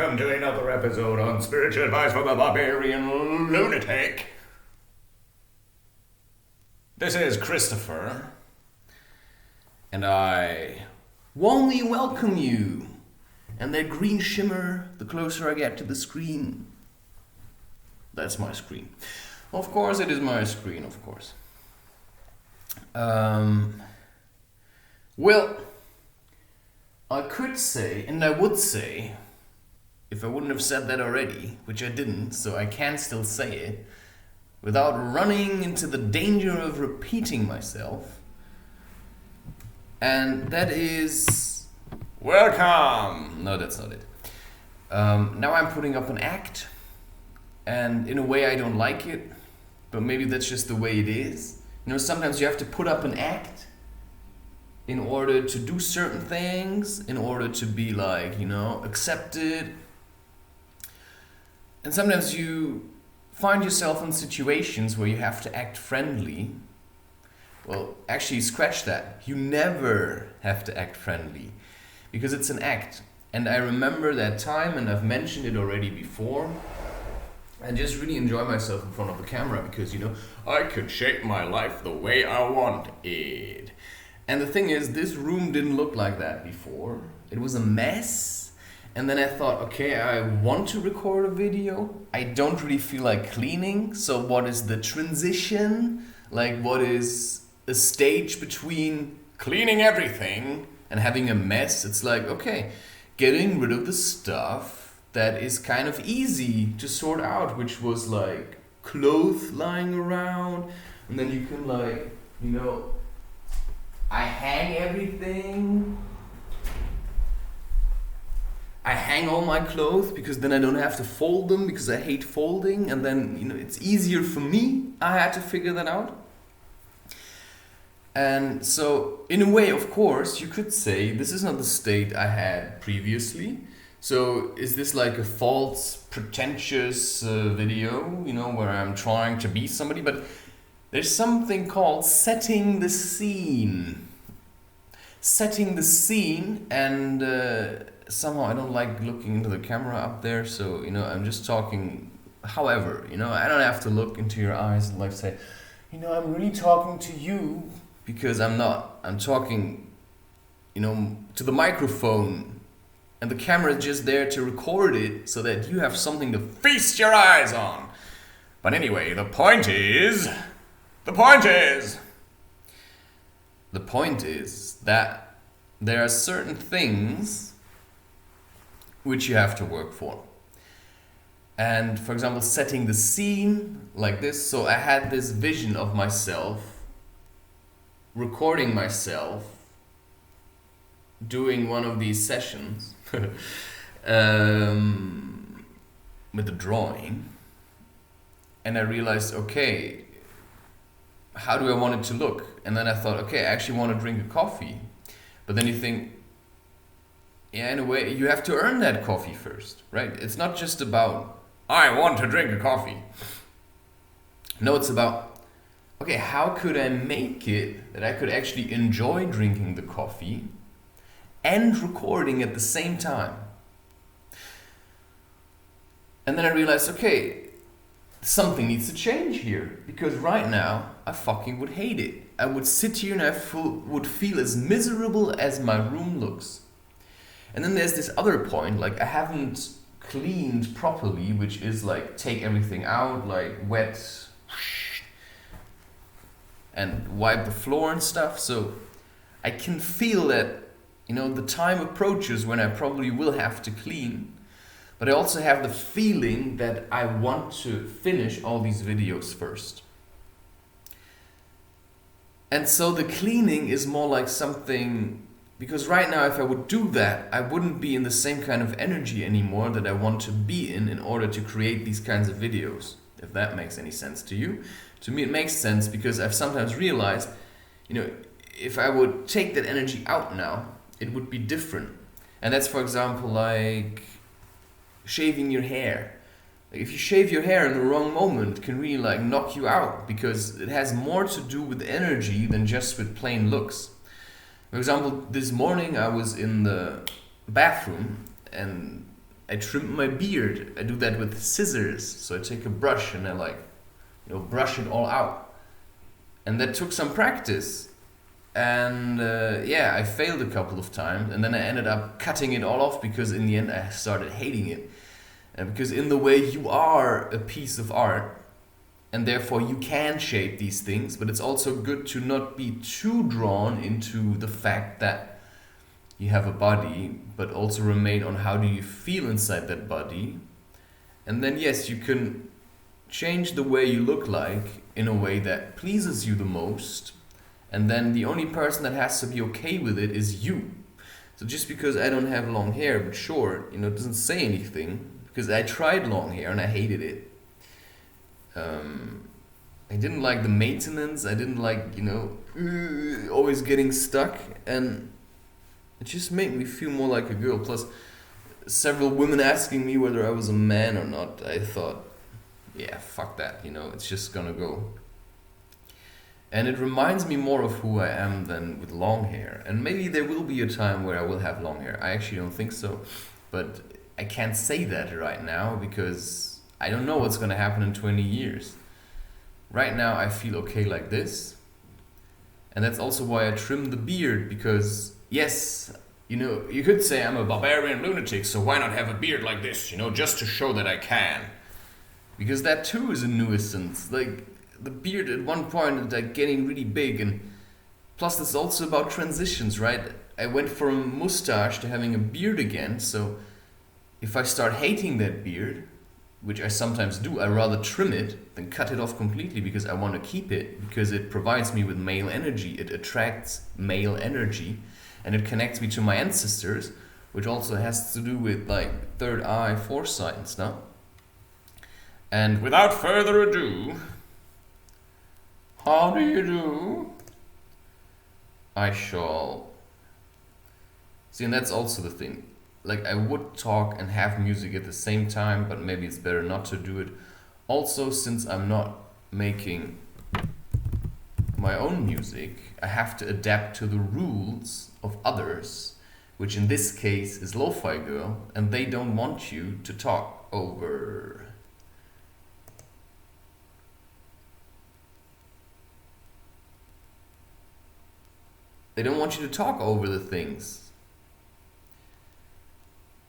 welcome to another episode on Spiritual Advice from the Barbarian Lunatic. This is Christopher, and I warmly welcome you. And that green shimmer, the closer I get to the screen. That's my screen. Of course, it is my screen, of course. Well, I could say, and I would say, if I wouldn't have said that already, which I didn't, so I can still say it, without running into the danger of repeating myself. And that is, welcome! No, that's not it. Now I'm putting up an act, and in a way I don't like it, but maybe that's just the way it is. You know, sometimes you have to put up an act in order to do certain things, in order to be accepted. And sometimes you find yourself in situations where you have to act friendly. Well, actually, scratch that. You never have to act friendly because it's an act. And I remember that time, and I've mentioned it already before. I just really enjoy myself in front of the camera because, I can shape my life the way I want it. And the thing is, this room didn't look like that before. It was a mess. And then I thought, okay, I want to record a video. I don't really feel like cleaning. So what is the transition? What is a stage between cleaning everything and having a mess? It's okay, getting rid of the stuff that is kind of easy to sort out, which was clothes lying around. And then you can I hang everything. I hang all my clothes because then I don't have to fold them because I hate folding, and then it's easier for me. I had to figure that out. And so in a way, of course, you could say this is not the state I had previously. So is this a false, pretentious video, where I'm trying to be somebody? But there's something called setting the scene. Setting the scene, and somehow I don't like looking into the camera up there, so, I'm just talking, however, I don't have to look into your eyes and say, I'm really talking to you, because I'm not. I'm talking, to the microphone, and the camera is just there to record it so that you have something to feast your eyes on. But anyway, the point is that there are certain things which you have to work for. And for example, setting the scene like this. So I had this vision of myself, recording myself, doing one of these sessions with the drawing. And I realized, okay, how do I want it to look? And then I thought, okay, I actually want to drink a coffee. But then you think, yeah, in a way, you have to earn that coffee first, right? It's not just about, I want to drink a coffee. No, it's about, okay, how could I make it that I could actually enjoy drinking the coffee and recording at the same time? And then I realized, okay, something needs to change here, because right now I fucking would hate it. I would sit here and I would feel as miserable as my room looks. And then there's this other point, I haven't cleaned properly, which is take everything out, wet and wipe the floor and stuff. So I can feel that, the time approaches when I probably will have to clean. But I also have the feeling that I want to finish all these videos first. And so the cleaning is more like something, because right now if I would do that, I wouldn't be in the same kind of energy anymore that I want to be in order to create these kinds of videos. If that makes any sense to you. To me it makes sense, because I've sometimes realized, if I would take that energy out now, it would be different. And that's, for example, shaving your hair. If you shave your hair in the wrong moment, it can really knock you out, because it has more to do with energy than just with plain looks. For example, this morning I was in the bathroom and I trimmed my beard. I do that with scissors. So I take a brush and I like, brush it all out. And that took some practice. And yeah, I failed a couple of times. And then I ended up cutting it all off because in the end I started hating it. And because in the way you are a piece of art, and therefore you can shape these things, but it's also good to not be too drawn into the fact that you have a body, but also remain on how do you feel inside that body. And then yes, you can change the way you look like in a way that pleases you the most, and then the only person that has to be okay with it is you. So just because I don't have long hair but short, it doesn't say anything, because I tried long hair and I hated it. I didn't like the maintenance, I didn't like, always getting stuck, and it just made me feel more like a girl. Plus, several women asking me whether I was a man or not, I thought, yeah, fuck that, it's just gonna go. And it reminds me more of who I am than with long hair. And maybe there will be a time where I will have long hair. I actually don't think so, but I can't say that right now because I don't know what's gonna happen in 20 years. Right now I feel okay like this. And that's also why I trimmed the beard, because yes, you could say I'm a barbarian lunatic, so why not have a beard like this, just to show that I can. Because that too is a nuisance. Like, the beard at one point is like getting really big, and plus it's also about transitions, right? I went from a mustache to having a beard again, so if I start hating that beard, which I sometimes do, I rather trim it than cut it off completely, because I want to keep it, because it provides me with male energy, it attracts male energy, and it connects me to my ancestors, which also has to do with like third eye foresight and stuff. And without further ado, how do you do? I shall see, and that's also the thing. Like, I would talk and have music at the same time, but maybe it's better not to do it. Also, since I'm not making my own music, I have to adapt to the rules of others, which in this case is Lofi Girl, and they don't want you to talk over. They don't want you to talk over the things.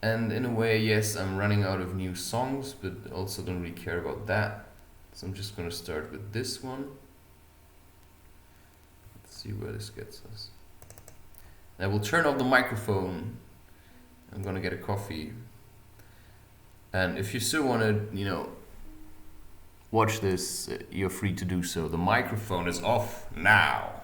And in a way, yes, I'm running out of new songs, but also don't really care about that. So I'm just gonna start with this one. Let's see where this gets us. I will turn off the microphone. I'm gonna get a coffee. And if you still wanna, watch this, you're free to do so. The microphone is off now.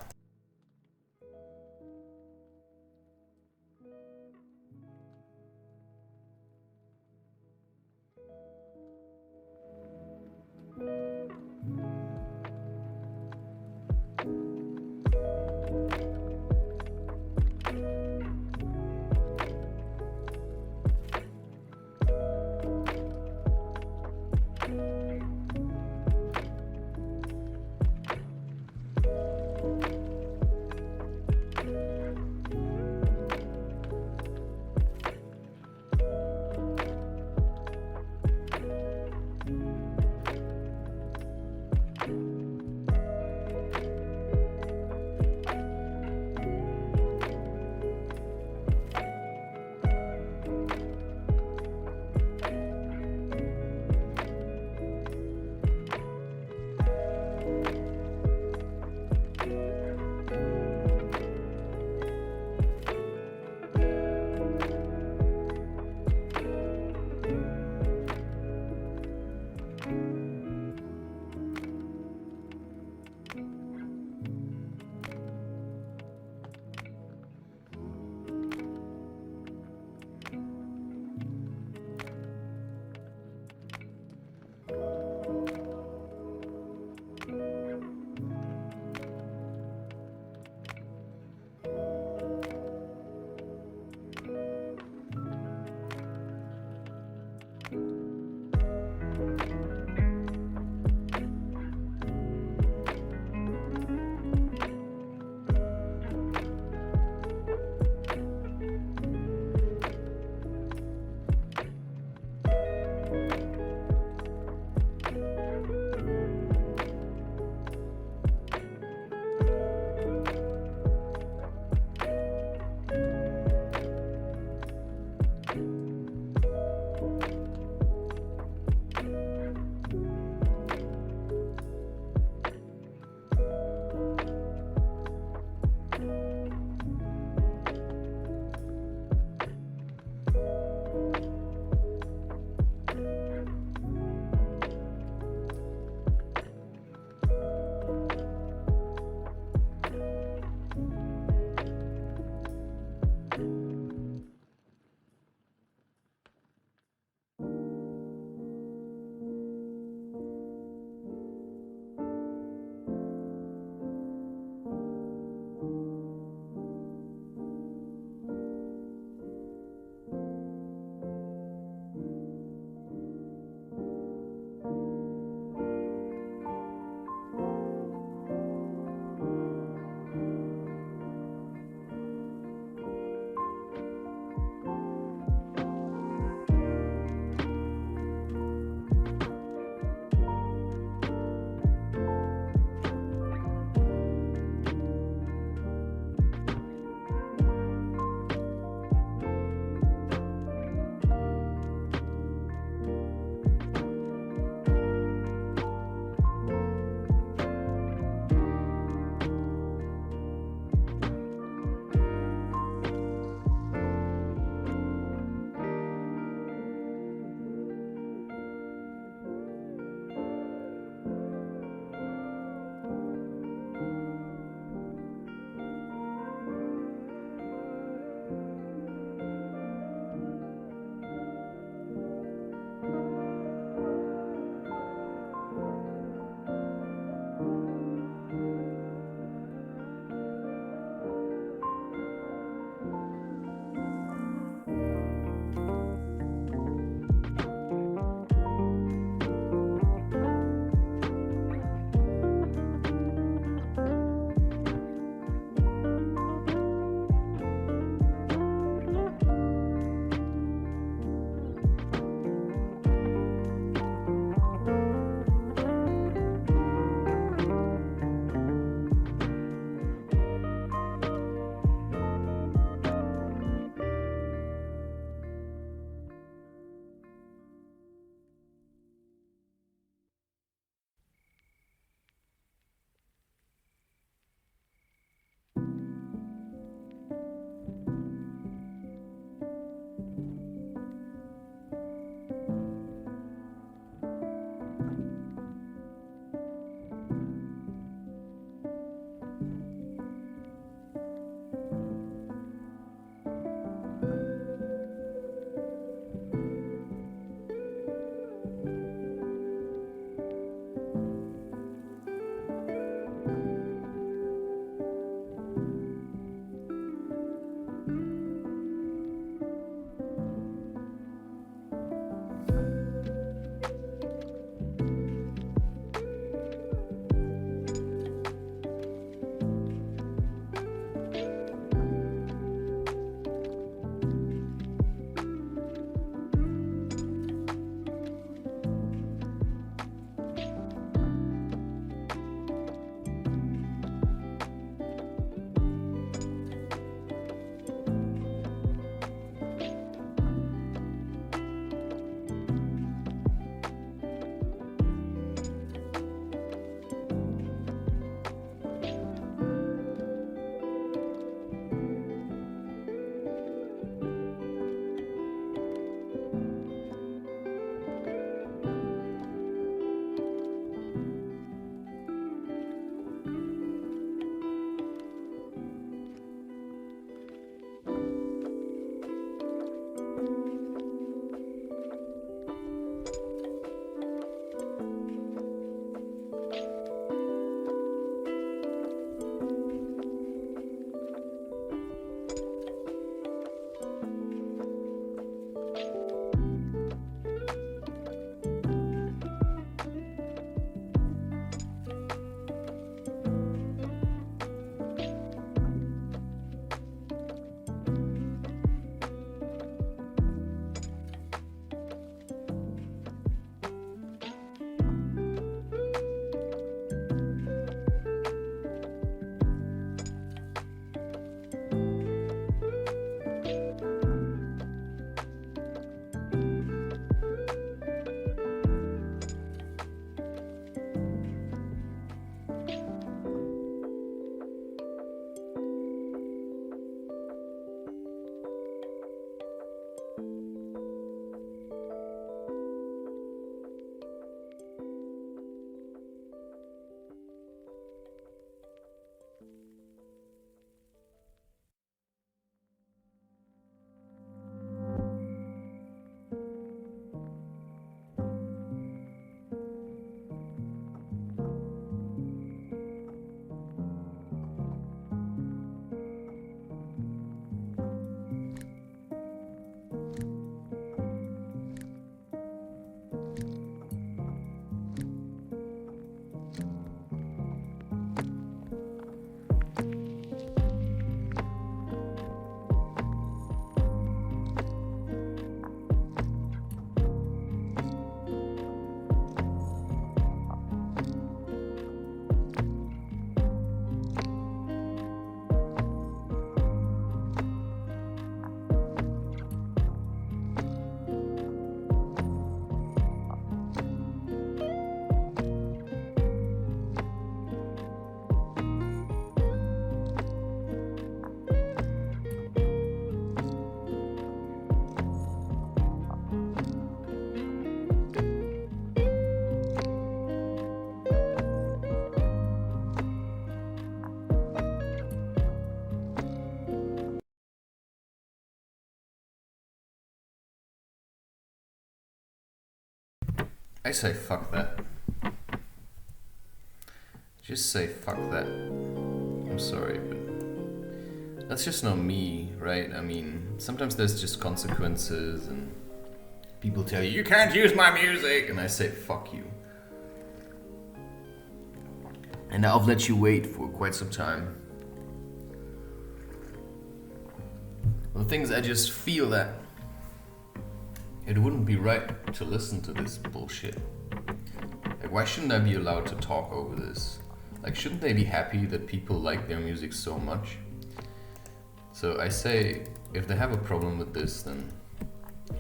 I say fuck that. Just say fuck that. I'm sorry, but that's just not me, right? I mean, sometimes there's just consequences and people tell you, you can't use my music, and I say fuck you. And I've let you wait for quite some time. The thing is, I just feel that it wouldn't be right to listen to this bullshit. Like, why shouldn't I be allowed to talk over this? Like, shouldn't they be happy that people like their music so much? So I say, if they have a problem with this, then,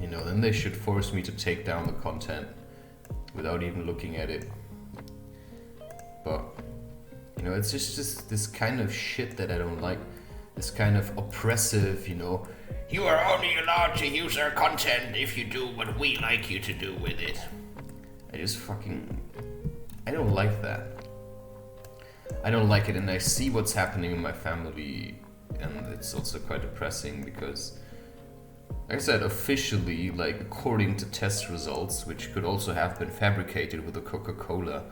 you know, then they should force me to take down the content without even looking at it. But, you know, it's just this kind of shit that I don't like. This kind of oppressive, you know, you are only allowed to use our content if you do what we like you to do with it. I don't like that. I don't like it, and I see what's happening in my family, and it's also quite depressing because, like I said, officially, like according to test results, which could also have been fabricated with a Coca-Cola,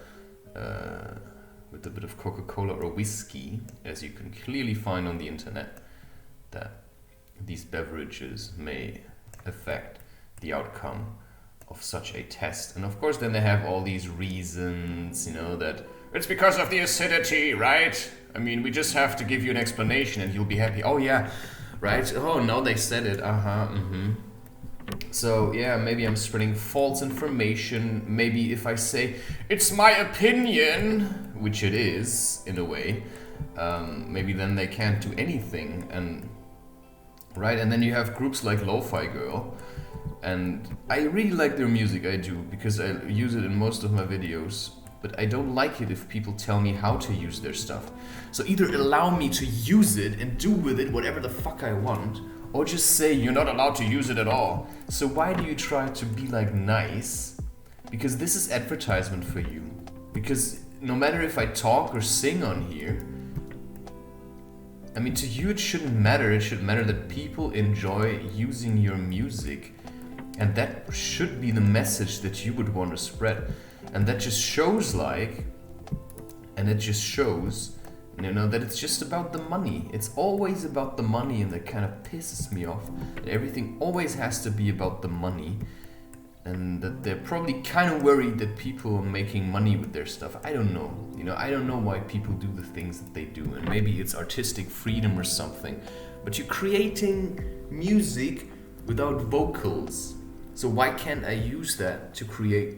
with a bit of Coca-Cola or whiskey, as you can clearly find on the internet, that these beverages may affect the outcome of such a test. And of course then they have all these reasons, you know, that it's because of the acidity, right? I mean, we just have to give you an explanation and you'll be happy. Oh yeah, right? Oh, no, they said it. So yeah, maybe I'm spreading false information. Maybe if I say, it's my opinion, which it is, in a way, maybe then they can't do anything. And right, and then you have groups like Lofi Girl, and I really like their music, I do, because I use it in most of my videos, but I don't like it if people tell me how to use their stuff. So either allow me to use it and do with it whatever the fuck I want, or just say you're not allowed to use it at all. So why do you try to be like nice? Because this is advertisement for you. Because no matter if I talk or sing on here, I mean, to you it shouldn't matter. It should matter that people enjoy using your music. And that should be the message that you would want to spread. And that just shows you know, that it's just about the money. It's always about the money, and that kind of pisses me off. That everything always has to be about the money. And that they're probably kind of worried that people are making money with their stuff. I don't know. You know, I don't know why people do the things that they do. And maybe it's artistic freedom or something. But you're creating music without vocals. So why can't I use that to create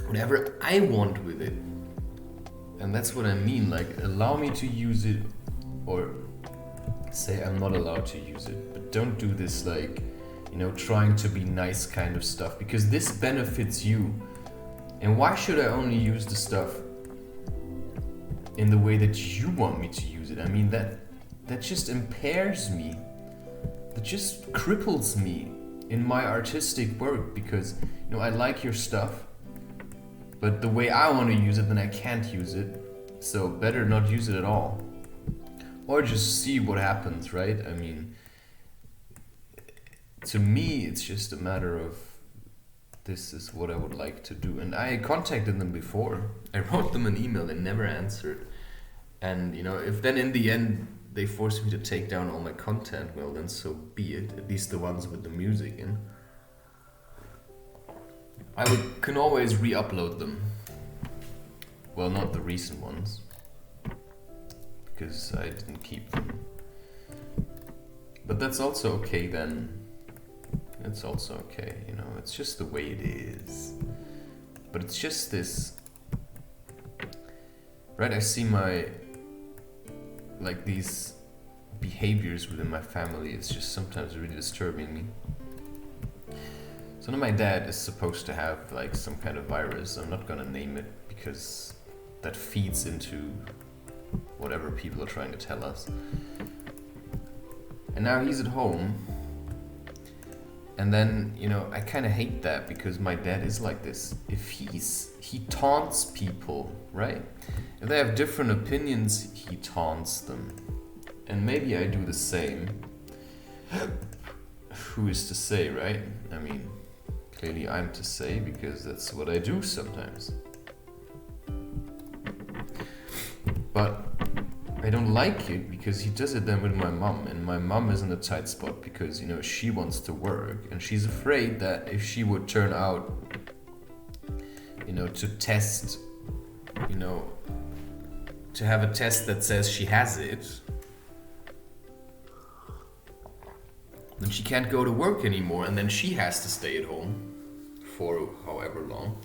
whatever I want with it? And that's what I mean, like, allow me to use it, or say I'm not allowed to use it. But don't do this, like, you know, trying to be nice kind of stuff, because this benefits you. And why should I only use the stuff in the way that you want me to use it? I mean, that just impairs me. That just cripples me in my artistic work, because, you know, I like your stuff, but the way I want to use it, then I can't use it. So better not use it at all. Or just see what happens, right? I mean, to me, it's just a matter of, this is what I would like to do. And I contacted them before. I wrote them an email, they never answered. And, you know, if then in the end they force me to take down all my content, well then so be it. At least the ones with the music in. Can always re-upload them. Well, not the recent ones, because I didn't keep them. But that's also okay then. It's also okay, you know, it's just the way it is. But it's just this, right? I see these behaviors within my family. It's just sometimes really disturbing me. So now my dad is supposed to have like some kind of virus. I'm not gonna name it because that feeds into whatever people are trying to tell us. And now he's at home. And then, you know, I kind of hate that, because my dad is like this. He taunts people, right? If they have different opinions, he taunts them. And maybe I do the same. Who is to say, right? I mean, clearly I'm to say, because that's what I do sometimes. But I don't like it because he does it then with my mom, and my mom is in a tight spot because, you know, she wants to work and she's afraid that if she would turn out, you know, to test, you know, to have a test that says she has it, then she can't go to work anymore, and then she has to stay at home for however long.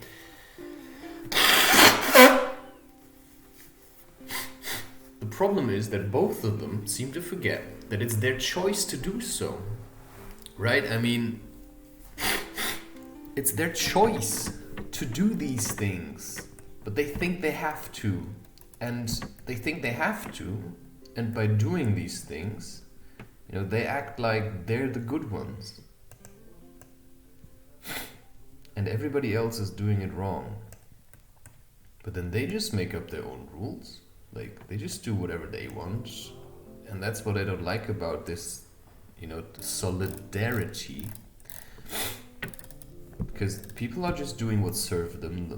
The problem is that both of them seem to forget that it's their choice to do so, right? I mean, it's their choice to do these things, but they think they have to, and by doing these things, you know, they act like they're the good ones, and everybody else is doing it wrong. But then they just make up their own rules. Like, they just do whatever they want. And that's what I don't like about this, you know, the solidarity. Because people are just doing what serves them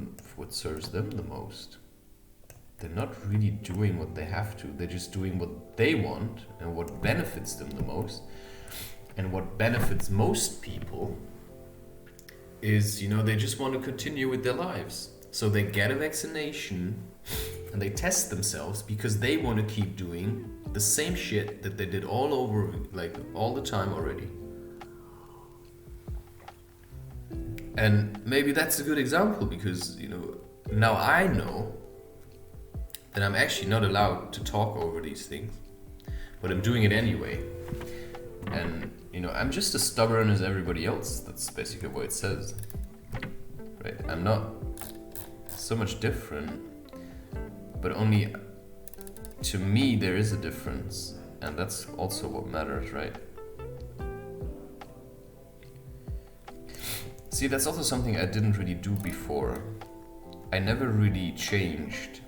the most. They're not really doing what they have to. They're just doing what they want and what benefits them the most. And what benefits most people is, you know, they just want to continue with their lives. So they get a vaccination and they test themselves because they want to keep doing the same shit that they did all over, like, all the time already. And maybe that's a good example because, you know, now I know that I'm actually not allowed to talk over these things, but I'm doing it anyway. And, you know, I'm just as stubborn as everybody else. That's basically what it says. Right? I'm not so much different, but only to me there is a difference, and that's also what matters, right? See, that's also something I didn't really do before. I never really changed.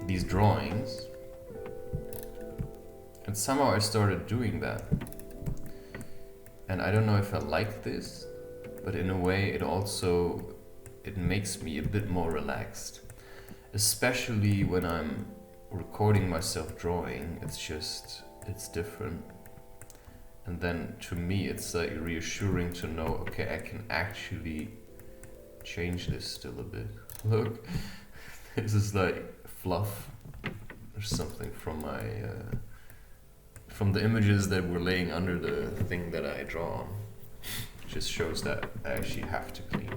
These drawings, and somehow I started doing that. And I don't know if I like this, but in a way it makes me a bit more relaxed. Especially when I'm recording myself drawing, it's different. And then to me it's like reassuring to know, okay, I can actually change this still a bit. Look, this is like fluff or something from my from the images that were laying under the thing that I draw on. Just shows that I actually have to clean.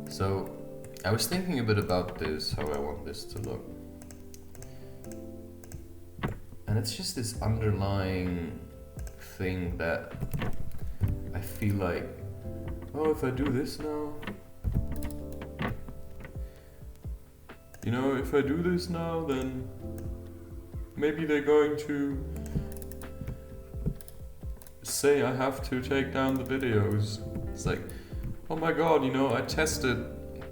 So I was thinking a bit about this, how I want this to look. And it's just this underlying thing that I feel like, oh, if I do this now, you know, if I do this now, then maybe they're going to say I have to take down the videos. It's like, oh my god, you know, I tested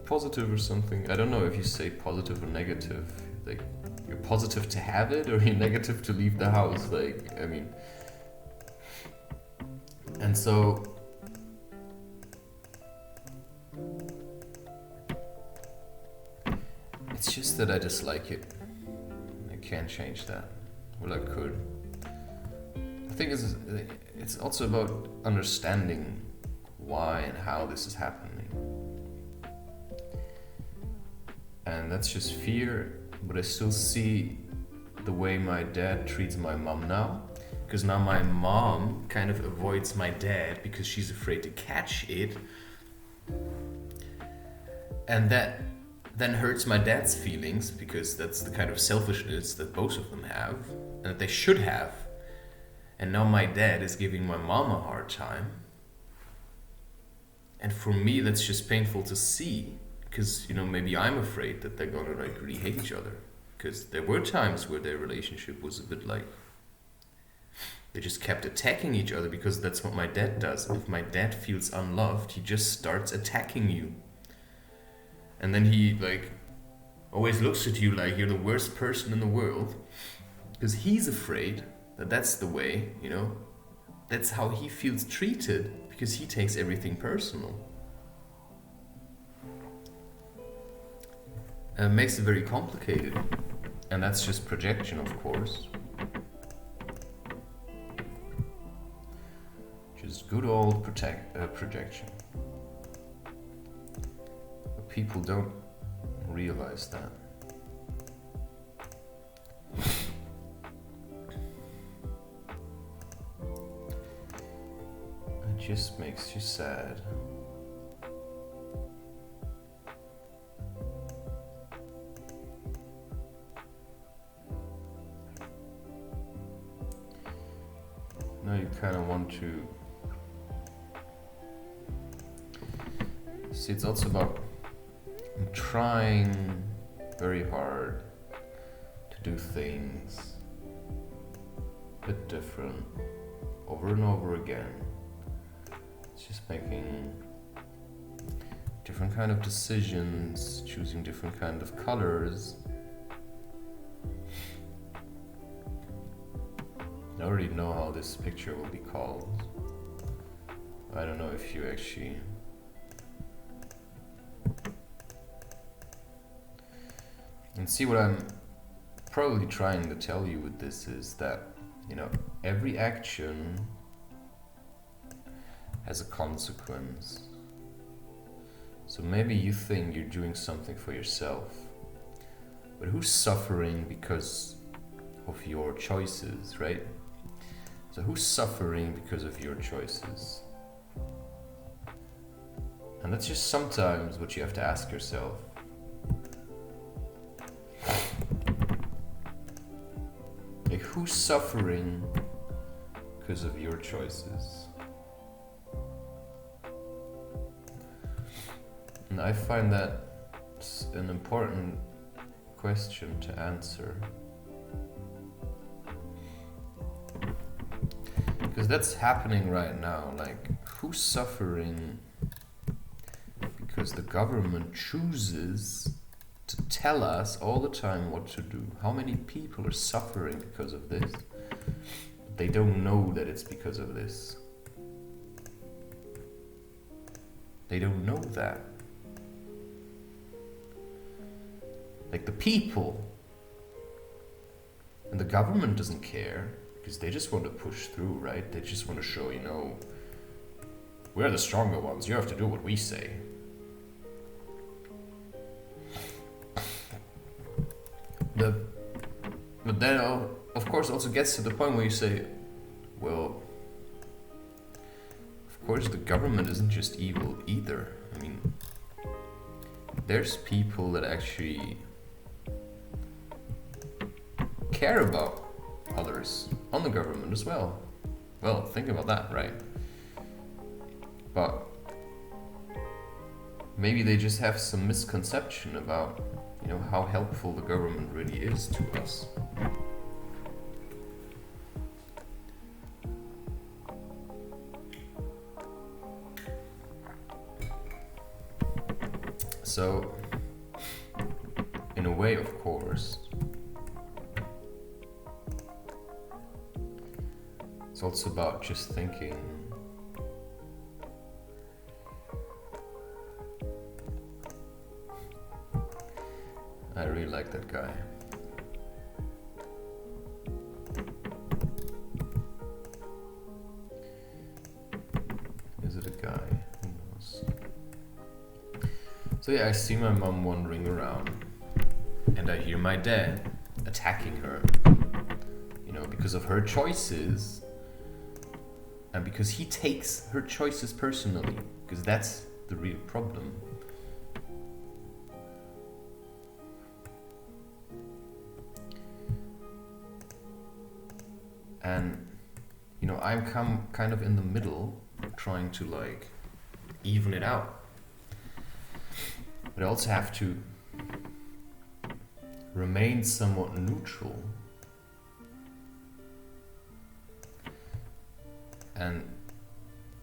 positive or something. I don't know if you say positive or negative. Like, you're positive to have it or you're negative to leave the house. Like, I mean. And so it's just that I dislike it. I can't change that. Well, I could. The thing is, it's also about understanding why and how this is happening. And that's just fear, but I still see the way my dad treats my mom now. Because now my mom kind of avoids my dad because she's afraid to catch it. And that then hurts my dad's feelings because that's the kind of selfishness that both of them have and that they should have. And now my dad is giving my mom a hard time. And for me, that's just painful to see. Because, you know, maybe I'm afraid that they're gonna like really hate each other. Because there were times where their relationship was a bit like, they just kept attacking each other because that's what my dad does. If my dad feels unloved, he just starts attacking you. And then he like always looks at you like you're the worst person in the world. Because he's afraid that that's the way, you know, that's how he feels treated, because he takes everything personal. And it makes it very complicated. And that's just projection, of course. Just good old projection. But people don't realize that. It just makes you sad. Now you kind of want to see, it's also about trying very hard to do things a bit different over and over again. It's just making different kind of decisions, choosing different kind of colors. I already know how this picture will be called. I don't know if you actually and see what I'm probably trying to tell you with this is that, you know, every action has a consequence. So maybe you think you're doing something for yourself, but who's suffering because of your choices, right? So who's suffering because of your choices? And that's just sometimes what you have to ask yourself. Like, who's suffering because of your choices? And I find that an important question to answer. Because that's happening right now. Like, who's suffering because the government chooses to tell us all the time what to do? How many people are suffering because of this? They don't know that it's because of this. They don't know that. Like, the people and the government doesn't care. Because they just want to push through, right? They just want to show, you know, we're the stronger ones. You have to do what we say. But then, of course, also gets to the point where you say, well, of course, the government isn't just evil either. I mean, there's people that actually care about others on the government as well. Well, think about that, right? But maybe they just have some misconception about, you know, how helpful the government really is to us. So, in a way, of course, it's also about just thinking I really like that guy. Is it a guy? Who knows? So yeah, I see my mom wandering around and I hear my dad attacking her, you know, because of her choices. And because he takes her choices personally, because that's the real problem. And, you know, I'm kind of in the middle, trying to like even it out. But I also have to remain somewhat neutral. And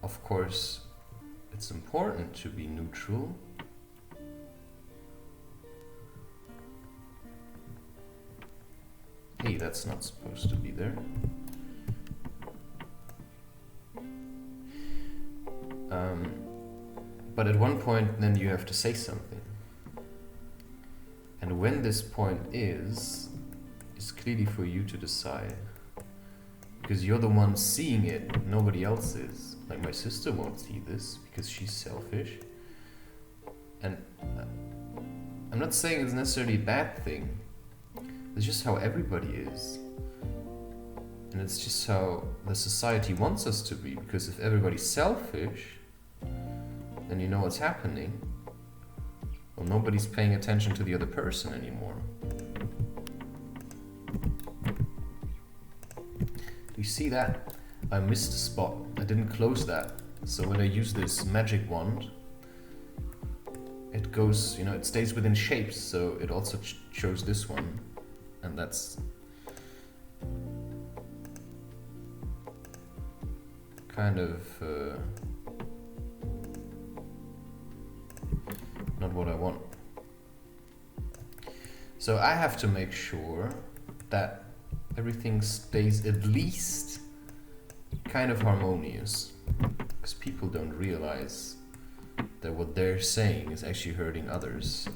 of course, it's important to be neutral. Hey, that's not supposed to be there. But at one point then you have to say something. And when this point is clearly for you to decide. Because you're the one seeing it, nobody else is. Like my sister won't see this because she's selfish. And I'm not saying it's necessarily a bad thing. It's just how everybody is. And it's just how the society wants us to be. Because if everybody's selfish, then you know what's happening. Well, nobody's paying attention to the other person anymore. You see that? I missed a spot. I didn't close that. So when I use this magic wand, it goes, it stays within shapes. So it also shows this one. And that's kind of not what I want. So I have to make sure that everything stays at least kind of harmonious, because people don't realize that what they're saying is actually hurting others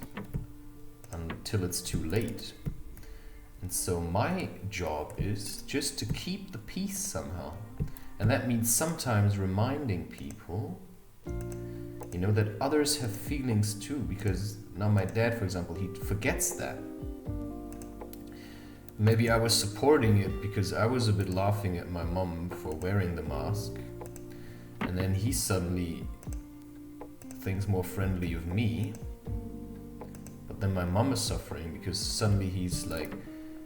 until it's too late. And so my job is just to keep the peace somehow. And that means sometimes reminding people that others have feelings too, because now my dad, for example, he forgets that. Maybe I was supporting it because I was a bit laughing at my mom for wearing the mask, and then he suddenly thinks more friendly of me, but then my mom is suffering because suddenly he's like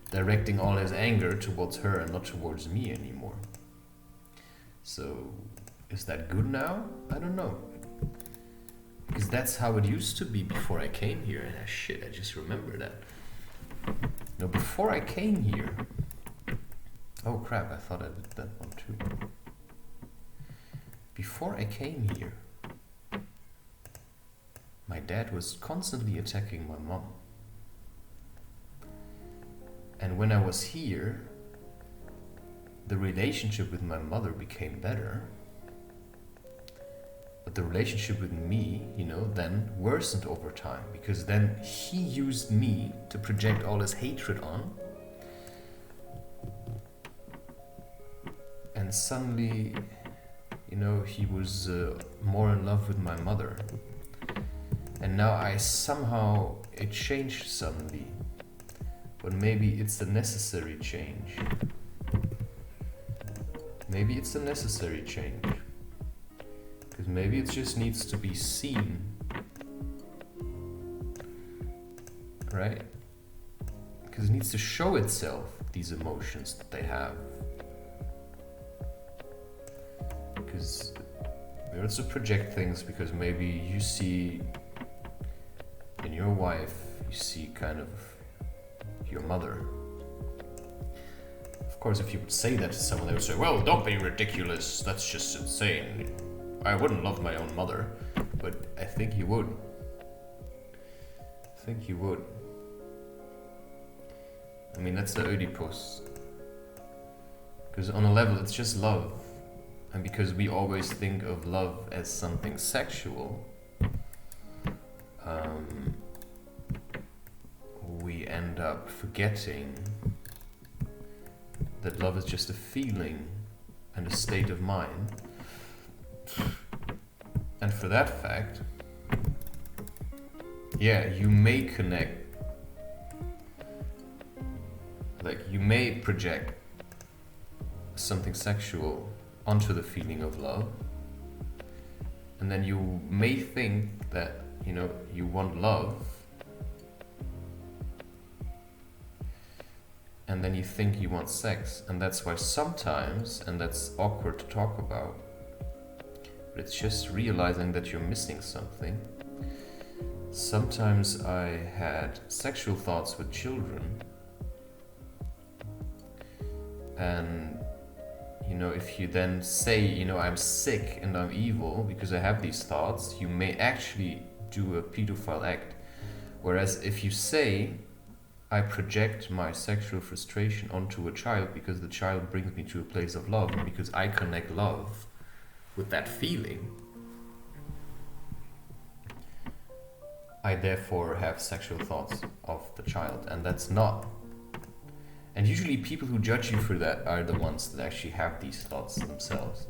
directing all his anger towards her and not towards me anymore. So is that good now? I don't know. Because that's how it used to be before I came here. And shit, I just remember that. No, before I came here... Oh crap, I thought I did that one too. Before I came here, my dad was constantly attacking my mom. And when I was here, the relationship with my mother became better. But the relationship with me, then worsened over time, because then he used me to project all his hatred on. And suddenly, he was more in love with my mother. And now it changed suddenly. But maybe it's a necessary change. Maybe it's a necessary change. Because maybe it just needs to be seen. Right? Because it needs to show itself, these emotions that they have. Because we also project things because maybe you see in your wife, you see kind of your mother. Of course, if you would say that to someone, they would say, well, don't be ridiculous, that's just insane. I wouldn't love my own mother, but I think you would. I mean, that's the Oedipus. Because on a level, it's just love. And because we always think of love as something sexual, we end up forgetting that love is just a feeling and a state of mind. And for that fact, you may connect, like you may project something sexual onto the feeling of love, and then you may think that you want love, and then you think you want sex, and that's why sometimes, and that's awkward to talk about, but it's just realizing that you're missing something. Sometimes I had sexual thoughts with children, and if you then say, I'm sick and I'm evil because I have these thoughts, you may actually do a pedophile act. Whereas if you say, I project my sexual frustration onto a child because the child brings me to a place of love, and because I connect love with that feeling, I therefore have sexual thoughts of the child, and that's not. And usually people who judge you for that are the ones that actually have these thoughts themselves.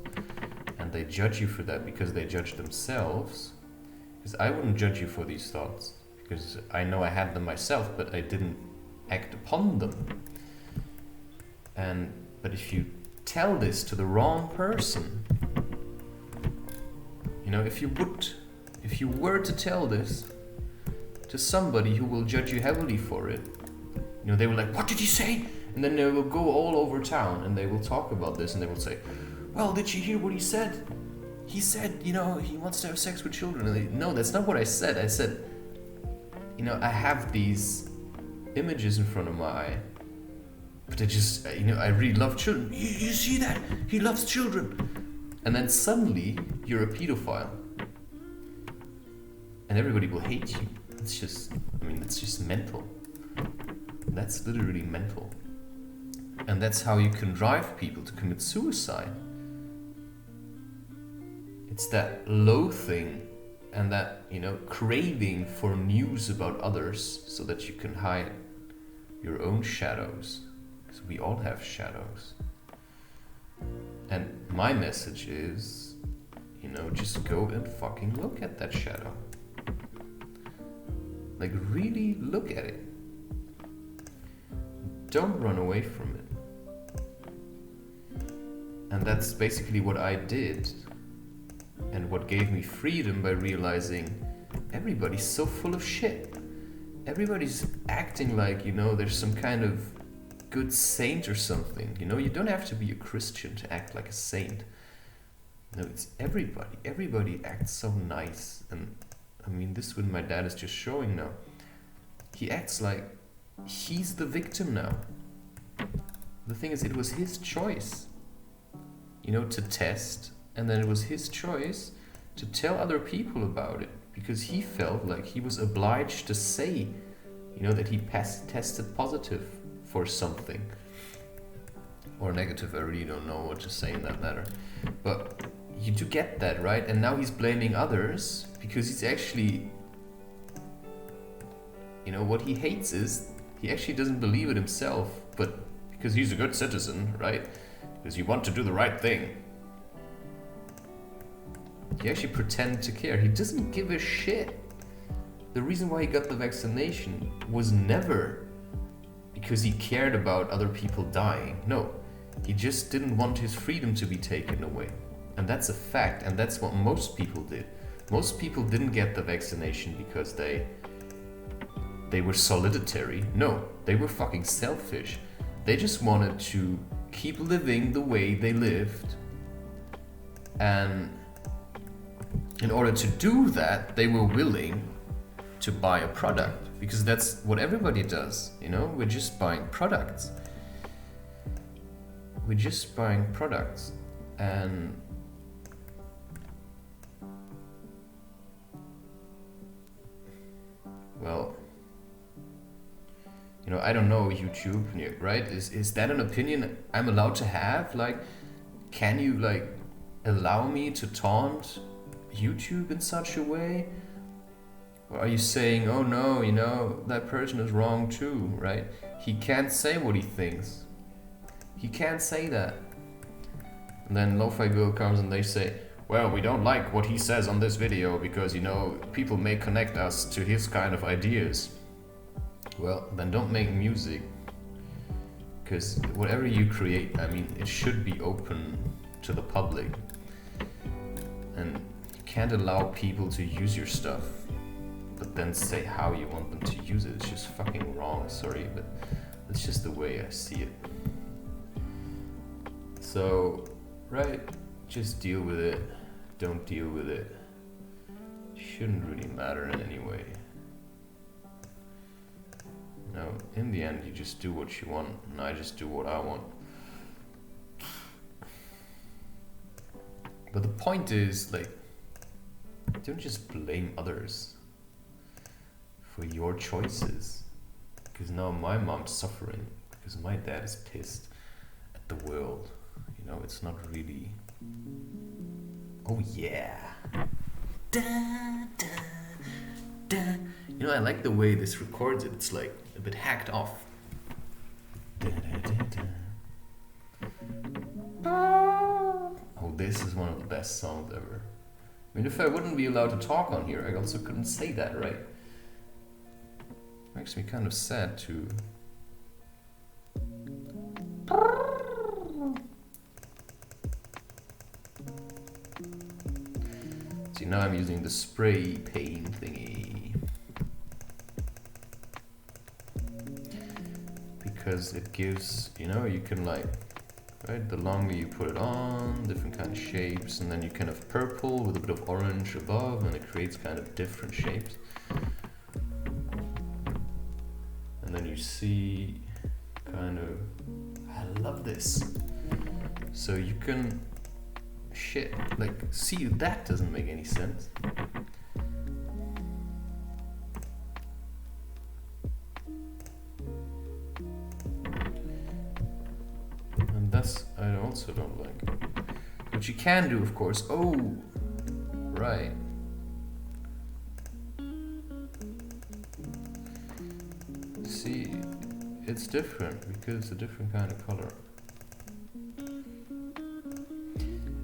And they judge you for that because they judge themselves. Because I wouldn't judge you for these thoughts, because I know I had them myself, but I didn't act upon them. But if you tell this to the wrong person, if you were to tell this to somebody who will judge you heavily for it, they were like, "What did he say?" And then they will go all over town and they will talk about this and they will say, "Well, did you hear what he said? He said, he wants to have sex with children." And no, that's not what I said. I said, I have these images in front of my eye, but I really love children. You see that? He loves children. And then suddenly you're a pedophile. And everybody will hate you. It's just mental. That's literally mental. And that's how you can drive people to commit suicide. It's that loathing and that, craving for news about others so that you can hide your own shadows. Because we all have shadows. And my message is, just go and fucking look at that shadow. Like, really look at it. Don't run away from it. And that's basically what I did. And what gave me freedom, by realizing everybody's so full of shit. Everybody's acting like, there's some kind of good saint or something. You don't have to be a Christian to act like a saint. No, it's everybody. Everybody acts so nice. And this is what my dad is just showing now. He acts like he's the victim now. The thing is, it was his choice, to test. And then it was his choice to tell other people about it, because he felt like he was obliged to say, that he tested positive for something. Or negative, I really don't know what to say in that matter. But you do get that, right? And now he's blaming others because he's actually, what he hates is he actually doesn't believe it himself, but because he's a good citizen, right? Because you want to do the right thing. He actually pretends to care. He doesn't give a shit. The reason why he got the vaccination was never because he cared about other people dying. No, he just didn't want his freedom to be taken away. And that's a fact, and that's what most people did. Most people didn't get the vaccination because they were solitary. No, they were fucking selfish. They just wanted to keep living the way they lived. And in order to do that, they were willing to buy a product, because that's what everybody does, we're just buying products. And well, I don't know, YouTube, right? Is that an opinion I'm allowed to have? Like, can you allow me to taunt YouTube in such a way? Or are you saying, oh no, that person is wrong too, right? He can't say what he thinks. He can't say that. And then Lofi Girl comes and they say, well, we don't like what he says on this video because, people may connect us to his kind of ideas. Well, then don't make music. Because whatever you create, it should be open to the public. And you can't allow people to use your stuff, but then say how you want them to use it. It's just fucking wrong, sorry, but that's just the way I see it. So, right, just deal with it. Don't deal with it. Shouldn't really matter in any way. In the end, you just do what you want, and I just do what I want. But the point is, don't just blame others for your choices. Because now my mom's suffering because my dad is pissed at the world. You know, it's not really. Oh yeah. Da, da, da. You know, I like the way this records it. It's like a bit hacked off. Da, da, da, da. Oh, this is one of the best songs ever. I mean, if I wouldn't be allowed to talk on here, I also couldn't say that, right? Makes me kind of sad too. See, now I'm using the spray paint thingy. Because it gives, you know, you can like, right, the longer you put it on, different kind of shapes, and then you kind of purple with a bit of orange above, and it creates kind of different shapes. And then you see kind of, I love this. So you can, shit, like, see, that doesn't make any sense. And that's, I also don't like. What you can do, of course, oh, right. See, it's different because it's a different kind of color.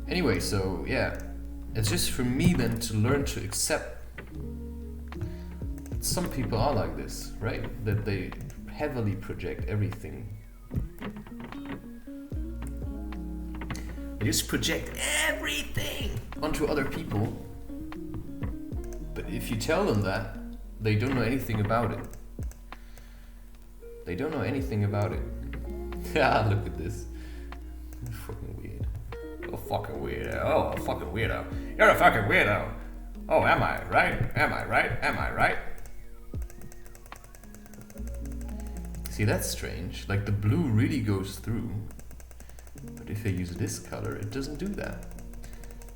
Anyway, so yeah, it's just for me then to learn to accept that some people are like this, right? That they heavily project everything. They just project everything onto other people. But if you tell them that, they don't know anything about it. They don't know anything about it. Yeah, look at this. You're fucking weird. You're a fucking weirdo. Oh, a fucking weirdo. You're a fucking weirdo. Oh, am I right? Am I right? Am I right? See, that's strange. Like the blue really goes through. But if I use this color, it doesn't do that.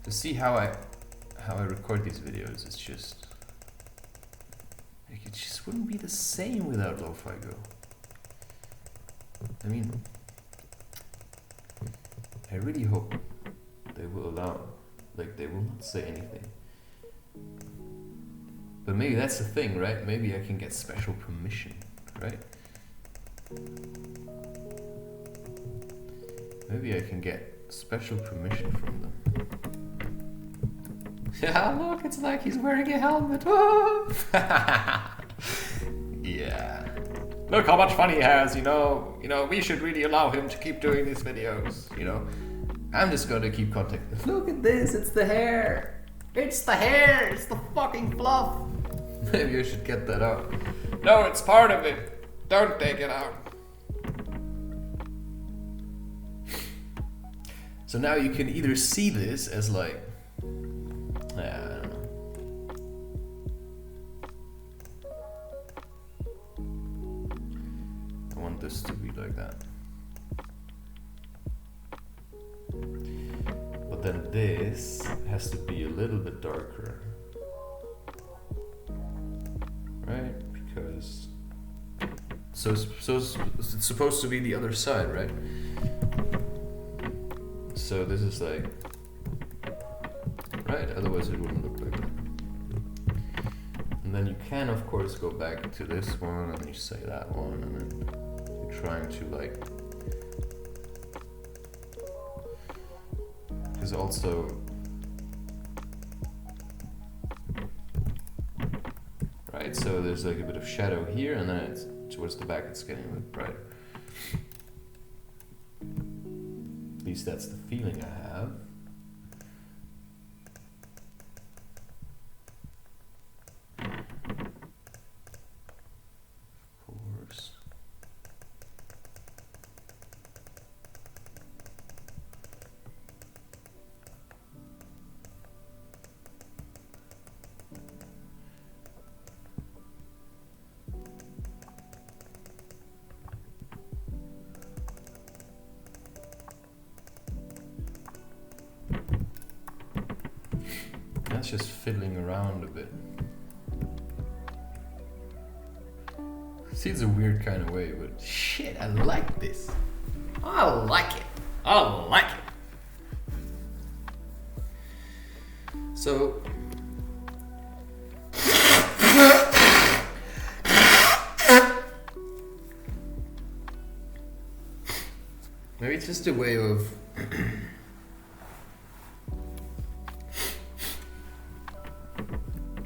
To see how I record these videos, it's just like it just wouldn't be the same without Lofi Girl. I mean, I really hope they will allow, like they will not say anything. But maybe that's the thing, right? Maybe I can get special permission, right? Maybe I can get special permission from them. Yeah, look, it's like he's wearing a helmet. Yeah. Look how much fun he has, you know, we should really allow him to keep doing these videos, you know. I'm just gonna keep contacting. Look at this, it's the hair. It's the hair, it's the fucking fluff. Maybe I should get that out. No, it's part of it. Don't take it out. So now you can either see this as like, I don't know. I want this to be like that. But then this has to be a little bit darker. Right? Because so it's supposed to be the other side, right? So this is like, right? Otherwise it wouldn't look like that. And then you can of course go back to this one and you say that one and then you're trying to like, because also right, so there's like a bit of shadow here and then it's towards the back it's getting a bit brighter. At least that's the feeling I have. Of course. That's just fiddling around a bit. See, it's a weird kind of way, but shit, I like this. I like it. I like it. So, maybe it's just a way of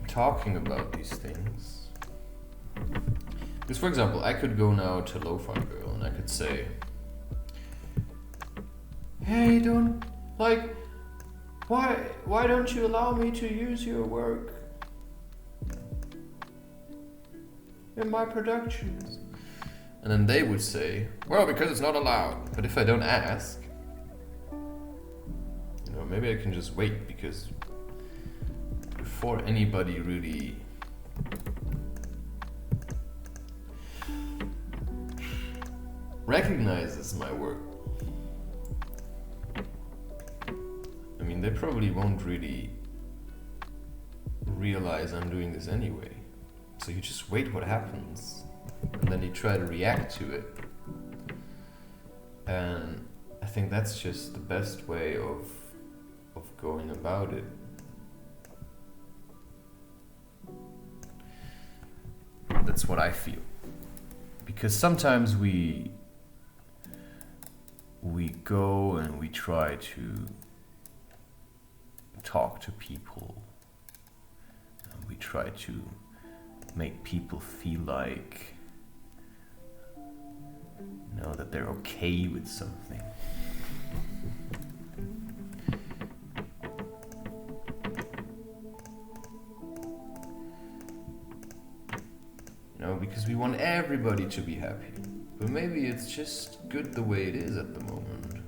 talking about these things. Because, for example, I could go now to Lofi Girl and I could say, hey, why don't you allow me to use your work in my productions? And then they would say, well, because it's not allowed. But if I don't ask, maybe I can just wait, because before anybody really recognizes my work, I mean, they probably won't really realize I'm doing this anyway. So you just wait what happens, and then you try to react to it. And I think that's just the best way of going about it. That's what I feel. Because sometimes we go and we try to talk to people, and we try to make people feel like, that they're okay with something. Because we want everybody to be happy. But maybe it's just good the way it is at the moment.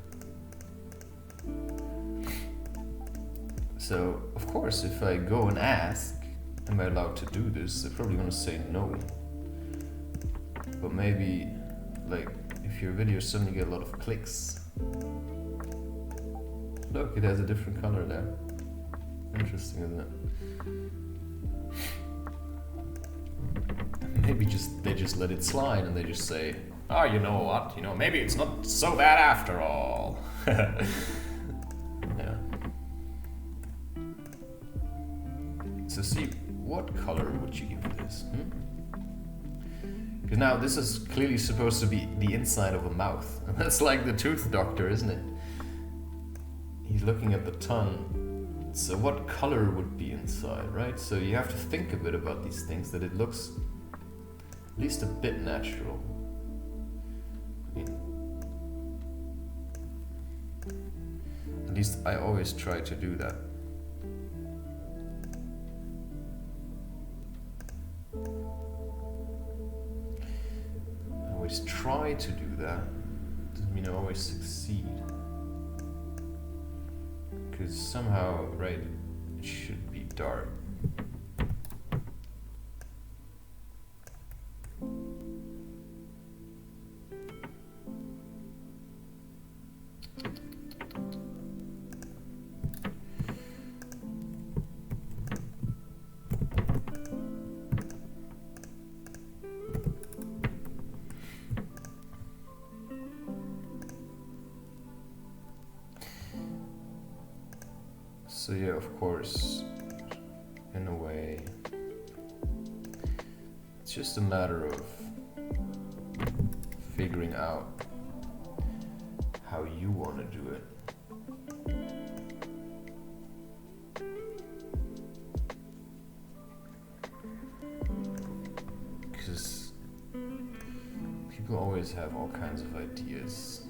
So, of course, if I go and ask, am I allowed to do this? They're probably gonna say no. But maybe, if your video suddenly get a lot of clicks. Look, it has a different color there. Interesting, isn't it? Maybe they just let it slide and they just say, oh, you know what? Maybe it's not so bad after all. Yeah. So see, what color would you give this? Because now this is clearly supposed to be the inside of a mouth. And that's like the tooth doctor, isn't it? He's looking at the tongue. So what color would be inside, right? So you have to think a bit about these things, that it looks at least a bit natural. At least I always try to do that. I always try to do that. Doesn't mean I always succeed. Because somehow, right, it should be dark. So yeah, of course, in a way, it's just a matter of figuring out how you want to do it. Because people always have all kinds of ideas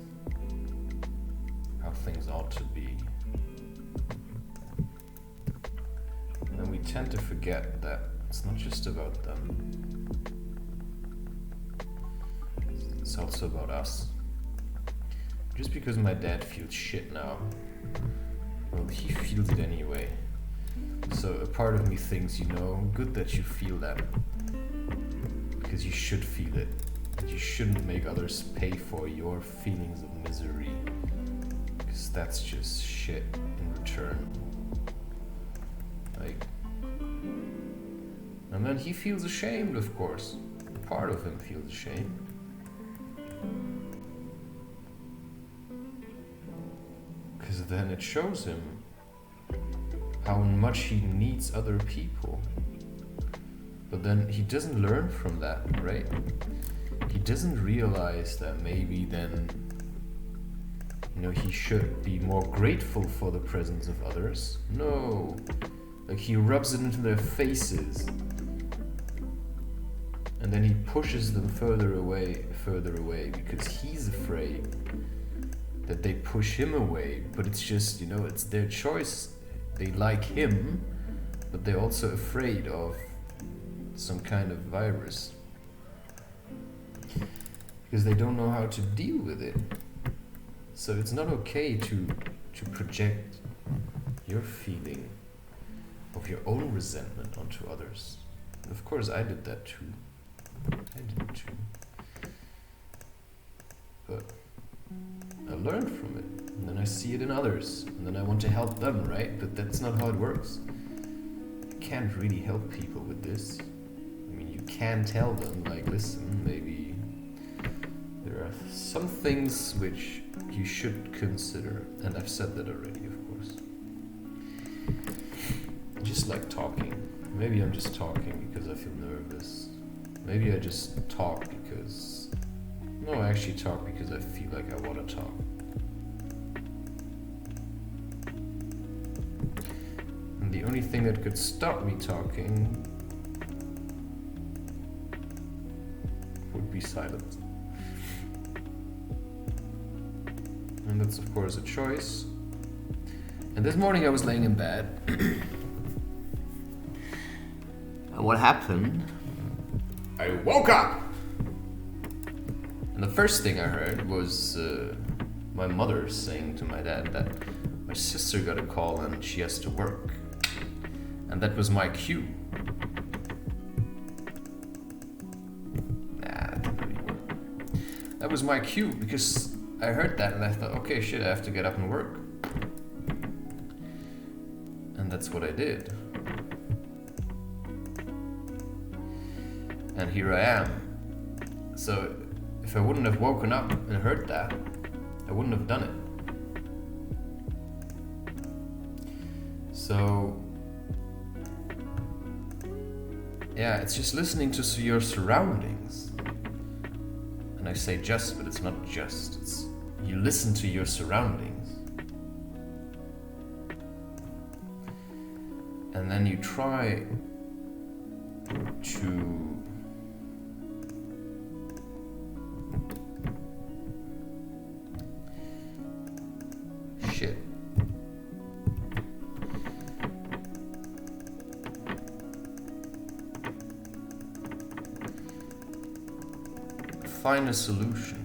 how things ought to be. And we tend to forget that it's not just about them. It's also about us. Just because my dad feels shit now, well, he feels it anyway. So a part of me thinks, good that you feel that. Because you should feel it. And you shouldn't make others pay for your feelings of misery. Because that's just shit in return. And then he feels ashamed, of course. part of him feels shame. Because then it shows him how much he needs other people. But then he doesn't learn from that, right? He doesn't realize that maybe then, he should be more grateful for the presence of others. No. Like, he rubs it into their faces. And then he pushes them further away, because he's afraid that they push him away. But it's just, it's their choice. They like him, but they're also afraid of some kind of virus. Because they don't know how to deal with it. So it's not okay to project your feeling of your own resentment onto others. And of course I did that too. But I learned from it, and then I see it in others, and then I want to help them, right? But that's not how it works. You can't really help people with this. I mean, you can tell them, like, listen, maybe there are some things which you should consider, and I've said that already, of course. I just like talking. Maybe I'm just talking because I feel nervous. Maybe I just talk because... No, I actually talk because I feel like I want to talk. And the only thing that could stop me talking would be silence. And that's of course a choice. And this morning I was laying in bed. And what happened? I woke up! And the first thing I heard was my mother saying to my dad that my sister got a call and she has to work. And that was my cue. That didn't really work. That was my cue because I heard that and I thought, okay, shit, I have to get up and work. And that's what I did. And here I am. So if I wouldn't have woken up and heard that, I wouldn't have done it. So yeah, it's just listening to your surroundings. And I say just, but it's not just. It's you listen to your surroundings. And then you try to find a solution.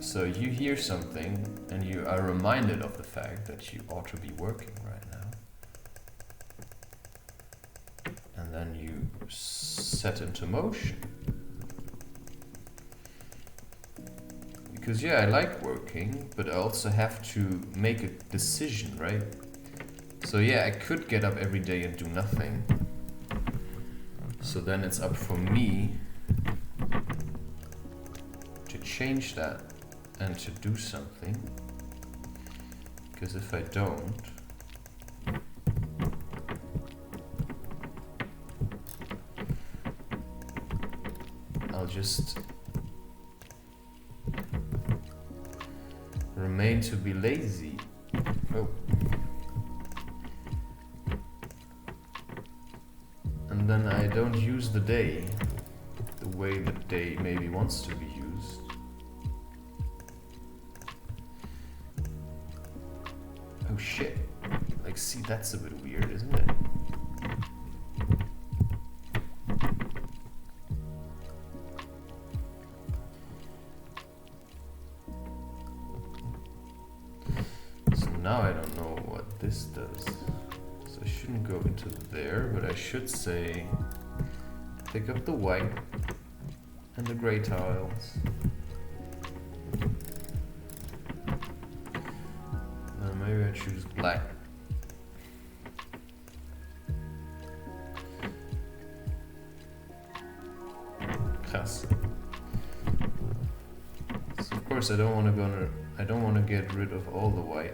So you hear something and you are reminded of the fact that you ought to be working right now. And then you set into motion. Because yeah, I like working, but I also have to make a decision, right? So yeah, I could get up every day and do nothing. So then it's up for me to change that and to do something. Because if I don't, I'll just remain to be lazy. Oh. And then I don't use the day the way the day maybe wants to be used. Oh shit. Like, see, that's a bit weird, isn't it? So now I don't know what this does. So I shouldn't go into there, but I should say pick up the white and the gray tiles. Then maybe I choose black. tusk. So of course I don't want to get rid of all the white.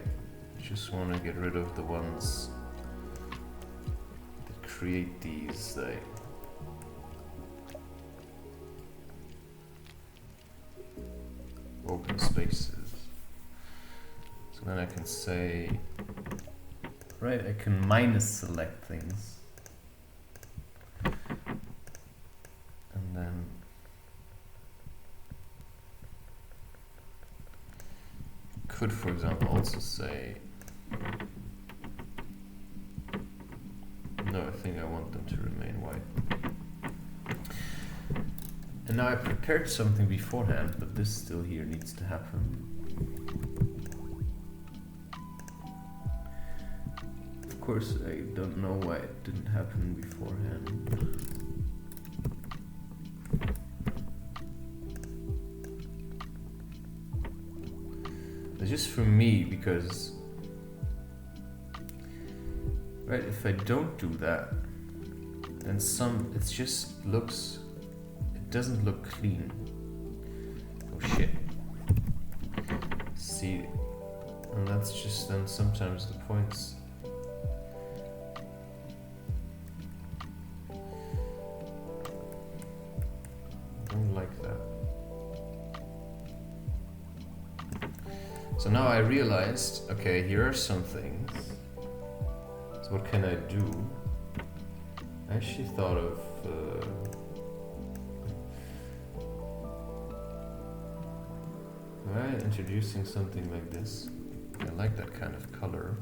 I just want to get rid of the ones that create these like open spaces. So then I can say, right, I can minus select things. And then could, for example, also say, no, I think I want them to remain white. And now I prepared something beforehand, but this still here needs to happen. Of course, I don't know why it didn't happen beforehand. It's just for me, because right, if I don't do that, then it just looks, it doesn't look clean. Oh shit. See, and that's just then sometimes the points. I don't like that. So now I realized, okay, here are some things. So what can I do? I actually thought of right, introducing something like this. I like that kind of color.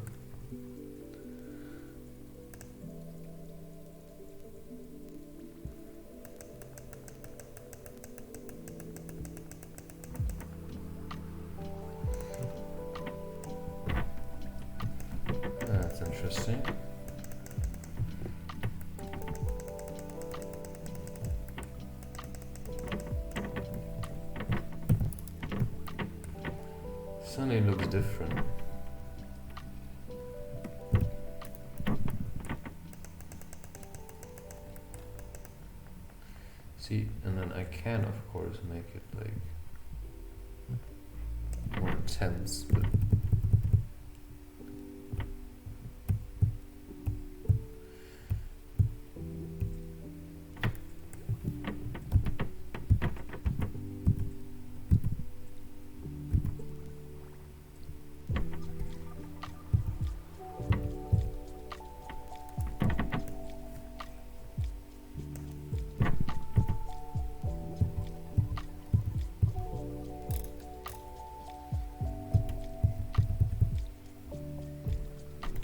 That's interesting. Sunny looks different. See, and then I can of course make it like more intense, but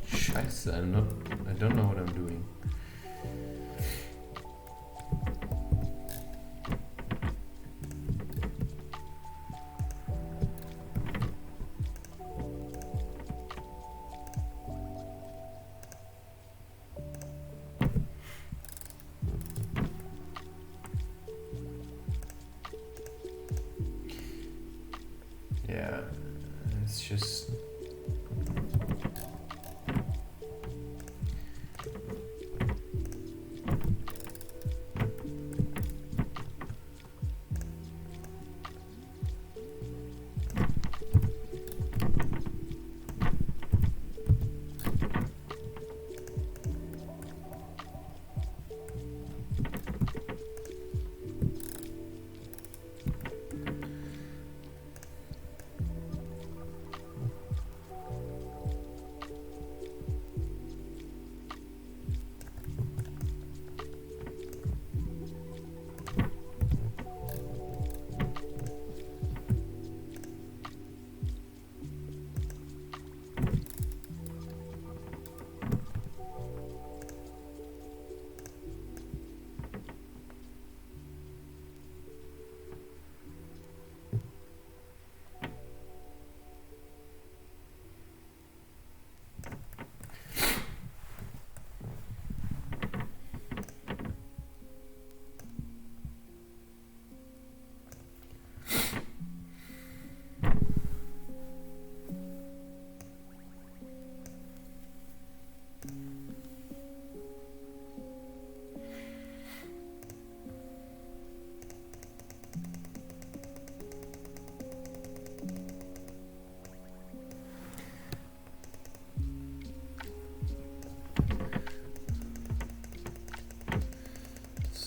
Scheiße, I don't know what I'm doing. Yeah, it's just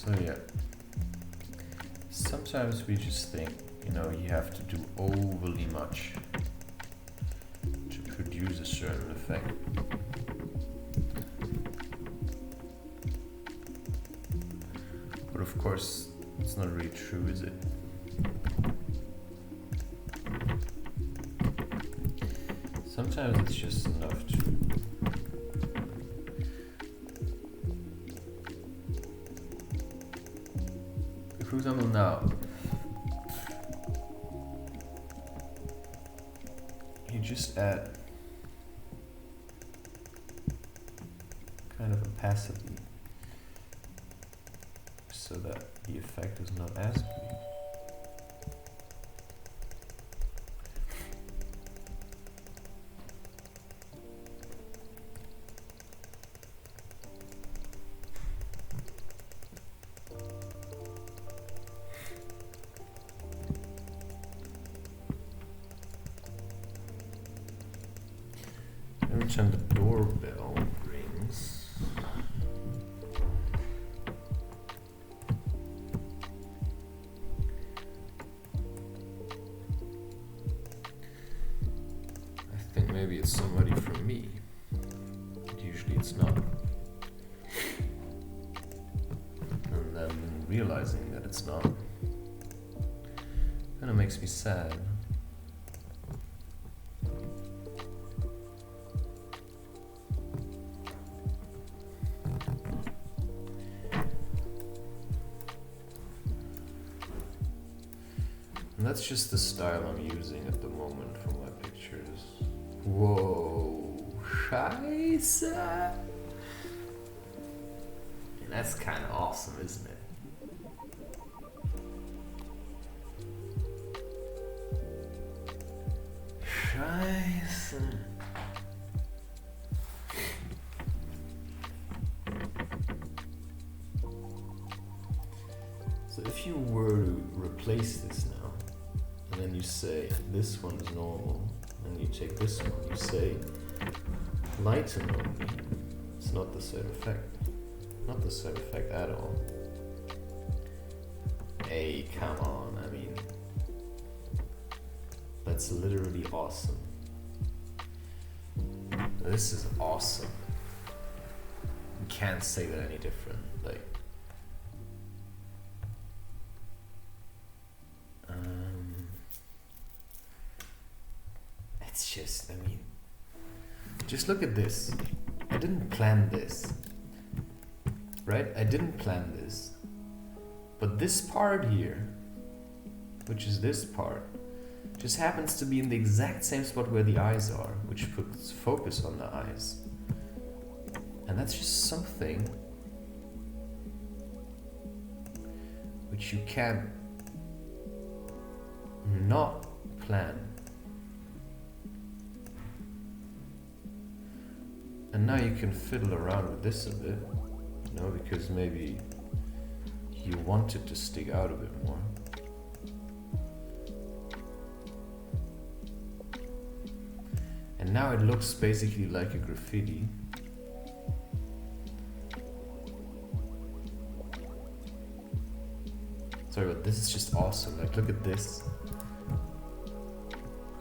So yeah, sometimes we just think, you know, you have to do overly much to produce a certain effect. But of course, it's not really true, is it? Sometimes it's just enough to for example now, you just add kind of opacity so that the effect is not as big. Every time the doorbell rings, I think maybe it's somebody from me, but usually it's not. And then realizing that it's not kind of makes me sad. And that's just the style I'm using at the moment for my pictures. Whoa, Scheiße! And that's kind of awesome, isn't it? Scheiße. So if you were to replace this now, and then you say this one is normal, and you take this one, you say lighten only, it's not the same effect. Not the same effect at all. Hey, come on, I mean, that's literally awesome. This is awesome. You can't say that any different. Like, it's just, I mean, just look at this. I didn't plan this, right? I didn't plan this. But this part here, which is this part, just happens to be in the exact same spot where the eyes are, which puts focus on the eyes. And that's just something which you can not plan. And now you can fiddle around with this a bit, you know, because maybe you want it to stick out a bit more. And now it looks basically like a graffiti. Sorry, but this is just awesome. Like, look at this.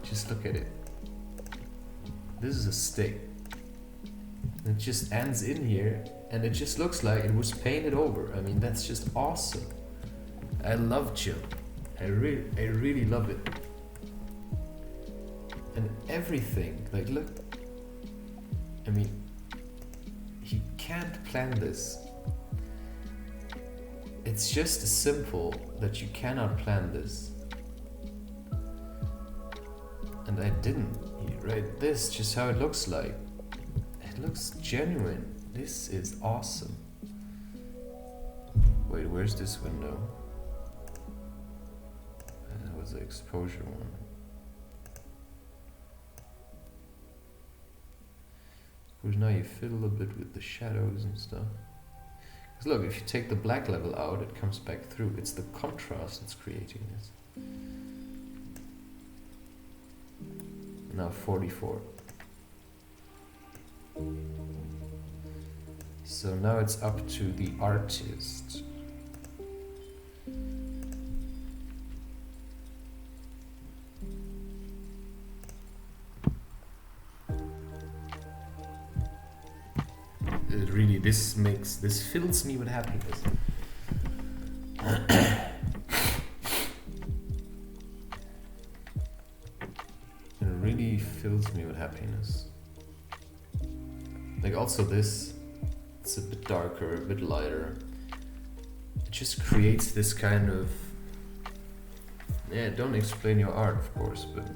Just look at it. This is a stick. It just ends in here, and it just looks like it was painted over. I mean, that's just awesome. I love Chill. I really love it. And everything, like, look. I mean, you can't plan this. It's just as simple that you cannot plan this. And I didn't, right? This, just how it looks like. It looks genuine. This is awesome. Wait, where's this window? That was the exposure one. Because now you fiddle a bit with the shadows and stuff. Because look, if you take the black level out, it comes back through. It's the contrast that's creating this. Now 44. So now it's up to the artist really, this fills me with happiness. It really fills me with happiness. Like also this, it's a bit darker, a bit lighter. It just creates this kind of, yeah, don't explain your art, of course, but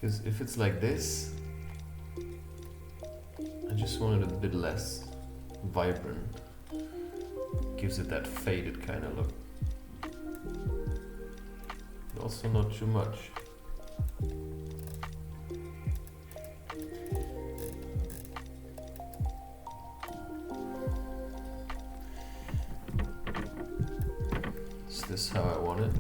because if it's like this, I just want it a bit less vibrant. Gives it that faded kind of look. But also not too much. Is this how I want it?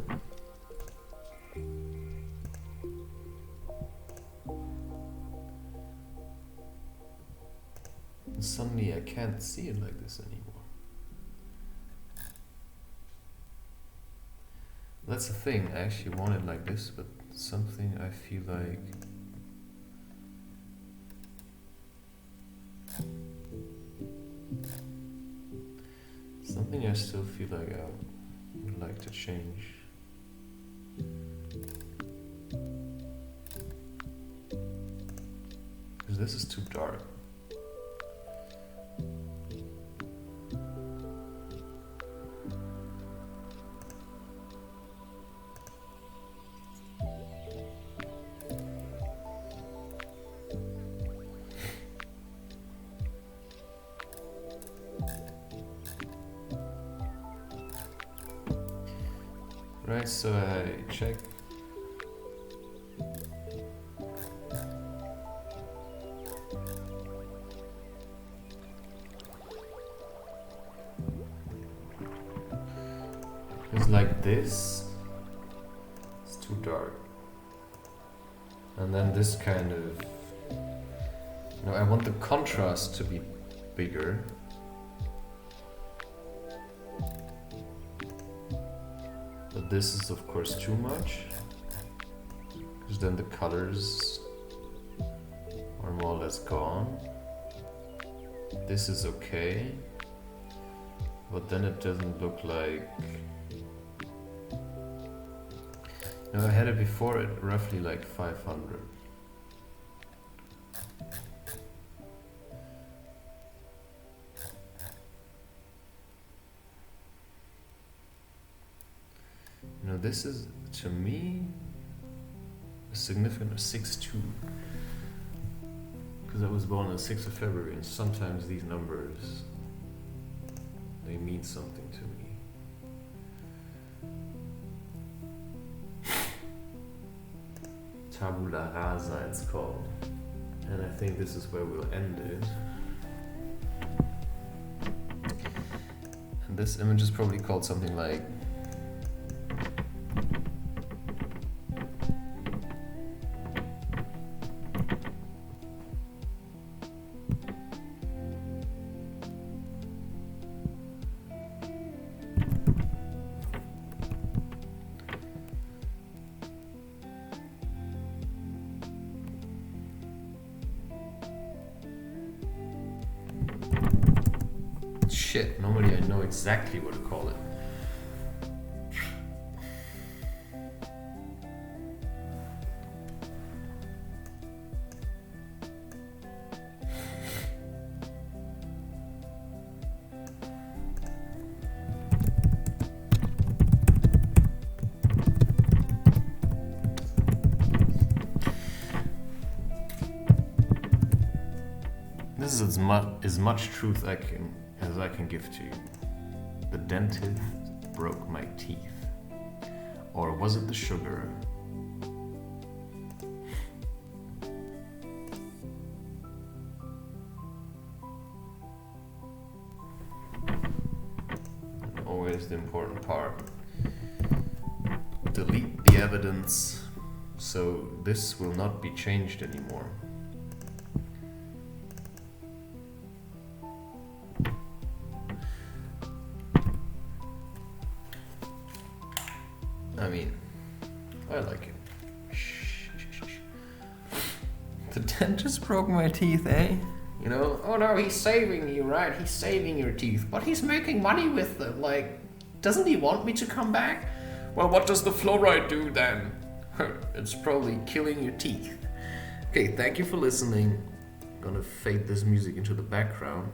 And suddenly I can't see it like this anymore. That's the thing, I actually want it like this, but something I feel like something I still feel like I would like to change. Because this is too dark. Right, so I check. It's like this. It's too dark. And then this kind of, I want the contrast to be bigger. But this is of course too much, because then the colors are more or less gone. This is okay, but then it doesn't look like, I had it before at roughly like 500. This is, to me, a significant 6-2. Because I was born on the 6th of February, and sometimes these numbers, they mean something to me. Tabula rasa, it's called. And I think this is where we'll end it. And this image is probably called something like shit, normally I know exactly what to call it. This is as much truth as I can give to you. The dentist broke my teeth. Or was it the sugar? And always the important part. delete the evidence, so this will not be changed anymore. I mean, I like it. The dentist broke my teeth, eh? You know, oh no, he's saving you, right? He's saving your teeth, but he's making money with them. Like, doesn't he want me to come back? Well, what does the fluoride do then? It's probably killing your teeth. Okay, thank you for listening. I'm gonna fade this music into the background.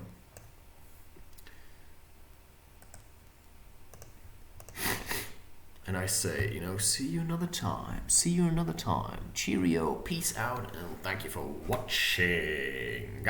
And I say, you know, see you another time. See you another time. Cheerio, peace out, and thank you for watching.